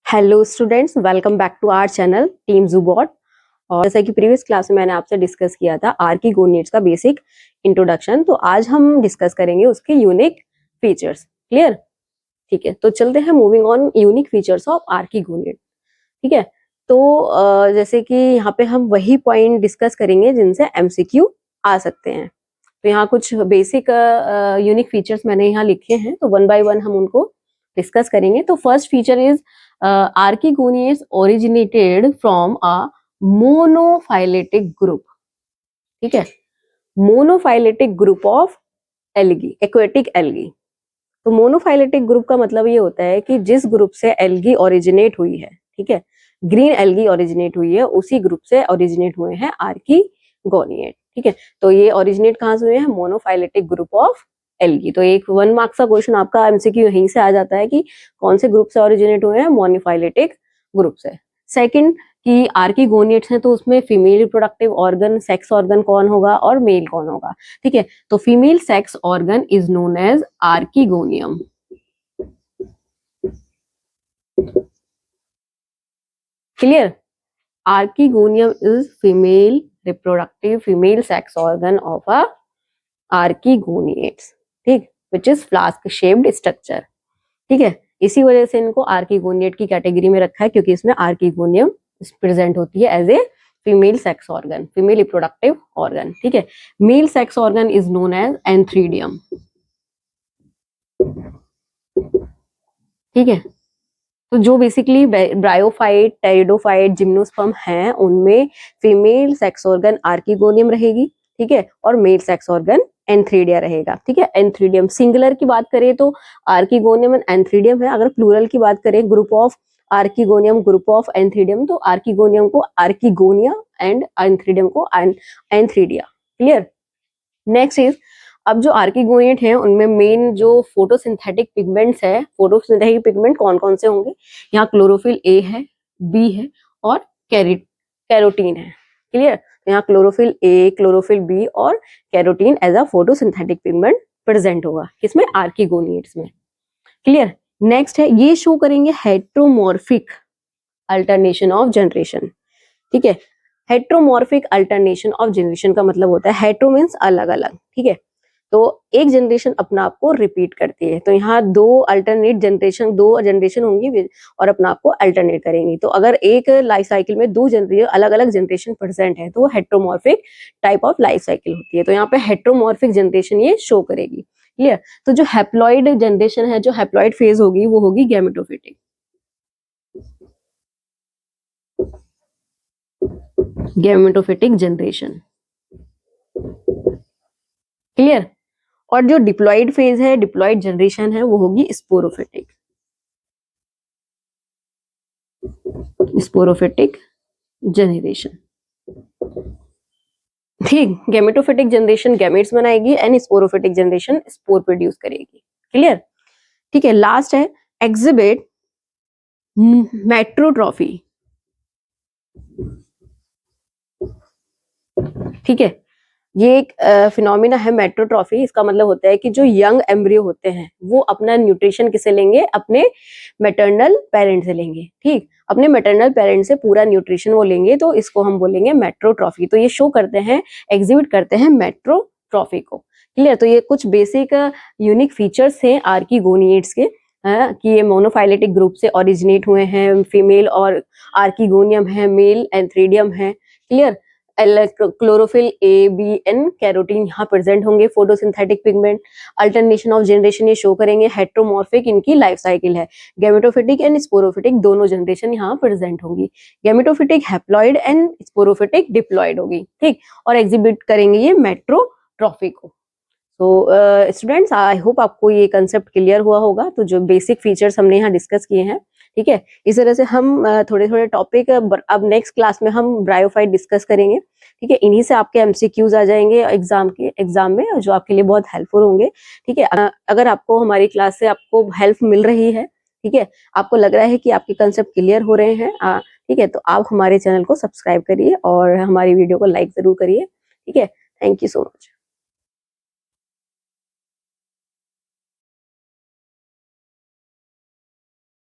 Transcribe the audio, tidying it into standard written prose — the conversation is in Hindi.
Hello students, welcome back to our channel team जूबॉट। और जैसा कि प्रीवियस क्लास में मैंने आपसे डिस्कस किया था आर्किगोनिएट्स का बेसिक इंट्रोडक्शन, तो आज हम डिस्कस करेंगे उसके यूनिक फीचर्स। क्लियर? ठीक है, तो चलते हैं moving on unique features of archegoniatae. ठीक है, तो जैसे कि यहाँ पे हम वही पॉइंट डिस्कस करेंगे जिनसे एमसीक्यू आ सकते हैं। तो यहाँ कुछ बेसिक यूनिक फीचर्स मैंने यहाँ लिखे हैं, तो वन बाय वन हम उनको डिस्कस करेंगे। तो first feature is archegoniates originated from a monophyletic group. ठीक है, monophyletic group of algae, aquatic algae. तो मोनोफाइलेटिक ग्रुप का मतलब ये होता है कि जिस ग्रुप से एल्गी ओरिजिनेट हुई है, ठीक है, ग्रीन एल्गी ओरिजिनेट हुई है, उसी ग्रुप से ओरिजिनेट हुए हैं आर्किगोनिएट। ठीक है, तो ये ओरिजिनेट कहाँ से हुए हैं? Monophyletic group of algae. तो एक 1 मार्क्स का क्वेश्चन आपका एमसीक्यू यहीं से आ जाता है कि कौन से ग्रुप से ओरिजिनेट हुए हैं? मोनोफाइलेटिक ग्रुप से। सेकंड कि आर्किगोनिएट्स हैं तो उसमें female reproductive organ, sex organ कौन होगा और मेल कौन होगा? ठीक है, तो female sex organ is known as archegonium. Clear? Archegonium is female reproductive female sex organ of a archegoniates, ठीक, which is flask shaped structure. ठीक है, इसी वजह से इनको आर्किगोनिएट की कैटेगरी में रखा है, क्योंकि इसमें आर्किगोनियम प्रेजेंट होती है as a female sex organ, female reproductive organ. ठीक है, male sex organ is known as antheridium. ठीक है, तो जो बेसिकली ब्रायोफाइट, टेरिडोफाइट, जिम्नोस्पर्म हैं, उनमें फीमेल सेक्स ऑर्गन आर्किगोनियम रहेगी। ठीक है, और मेल सेक्स ऑर्गन एंथ्रीडिया रहेगा। ठीक है, एंथ्रीडियम सिंगुलर की बात करें तो आर्किगोनियम एंड एंथ्रीडियम है। अगर प्लूरल की बात करें, group of archegonium, group of antheridium, तो आर्किगोनियम को आर्किगोनिया एंड एंथ्रीडियम को एंथ्रीडिया। क्लियर? नेक्स्ट इज, अब जो आर्किगोनिएट हैं उनमें मेन जो फोटोसिंथेटिक पिगमेंट्स है, फोटोसिंथेटिक पिगमेंट कौन कौन से होंगे? यहाँ क्लोरोफिल ए है, बी है और कैरोटीन है। क्लियर? तो यहाँ क्लोरोफिल ए, क्लोरोफिल बी और carotene as a photosynthetic pigment present होगा किसमें? आर्किगोनिएट्स में। क्लियर? नेक्स्ट है, ये शो करेंगे हेट्रोमॉर्फिक अल्टरनेशन ऑफ जनरेशन। ठीक है, हेट्रोमॉर्फिक अल्टरनेशन ऑफ जनरेशन का मतलब होता है, हेट्रो मीन्स अलग अलग। ठीक है, तो एक जनरेशन अपना आप को रिपीट करती है, तो यहाँ दो जनरेशन होंगी और अपना आप को अल्टरनेट करेंगी। तो अगर एक लाइफ साइकिल में दो जनरेशन, अलग अलग जनरेशन प्रेजेंट है, तो वो heteromorphic type of life cycle होती है। तो यहाँ पे हेट्रोमॉर्फिक जनरेशन ये शो करेगी। क्लियर? तो जो हैप्लॉइड जनरेशन है, जो हैप्लॉइड फेज होगी, वो होगी गैमेटोफिटिक। Gametophytic generation. क्लियर? और जो डिप्लॉइड फेज है, डिप्लॉइड जनरेशन है, वो होगी स्पोरोफिटिक। Sporophytic generation. ठीक, गैमेटोफिटिक जनरेशन गैमेट्स बनाएगी and sporophytic generation spore produce करेगी। क्लियर? ठीक है, लास्ट है एग्जिबिट मेट्रोट्रॉफी। ठीक है, ये एक फिनोमिना है मेट्रोट्रॉफी। इसका मतलब होता है कि जो यंग एम्ब्रियो होते हैं वो अपना न्यूट्रिशन किसे लेंगे? अपने मैटरनल पेरेंट से लेंगे। ठीक, अपने मैटरनल पेरेंट से पूरा न्यूट्रिशन वो लेंगे, तो इसको हम बोलेंगे मेट्रोट्रॉफी। तो ये शो करते हैं, एग्जिबिट करते हैं मेट्रोट्रॉफी को। क्लियर? तो ये कुछ बेसिक यूनिक फीचर्स हैं आर्किगोनिएट्स के, कि ये मोनोफाइलेटिक ग्रुप से ओरिजिनेट हुए हैं, फीमेल और आर्किगोनियम है, मेल एंथ्रीडियम है। Clear? Chlorophyll a, b and carotene यहाँ प्रेजेंट होंगे, photosynthetic pigment, alternation of generation ये शो करेंगे, हेट्रोमॉर्फिक इनकी लाइफ साइकिल है, गैमेटोफिटिक एंड स्पोरोफिटिक दोनों जनरेशन यहाँ प्रेजेंट होंगी, gametophytic haploid and sporophytic diploid होगी। ठीक, और एग्जिबिट करेंगे ये मेट्रोट्रॉफी को। तो स्टूडेंट्स, आई होप आपको ये कंसेप्ट क्लियर हुआ होगा। तो जो बेसिक फीचर्स हमने यहाँ डिस्कस किए हैं, ठीक है, इस तरह से हम थोड़े थोड़े टॉपिक अब नेक्स्ट क्लास में हम ब्रायोफाइट डिस्कस करेंगे। ठीक है, इन्हीं से आपके एमसीक्यूज आ जाएंगे एग्जाम में, जो आपके लिए बहुत हेल्पफुल होंगे। ठीक है, अगर आपको हमारी क्लास से आपको हेल्प मिल रही है, ठीक है, आपको लग रहा है कि आपके कंसेप्ट क्लियर हो रहे हैं, ठीक है, तो आप हमारे चैनल को सब्सक्राइब करिए और हमारी वीडियो को लाइक जरूर करिए। ठीक है, थैंक यू सो मच।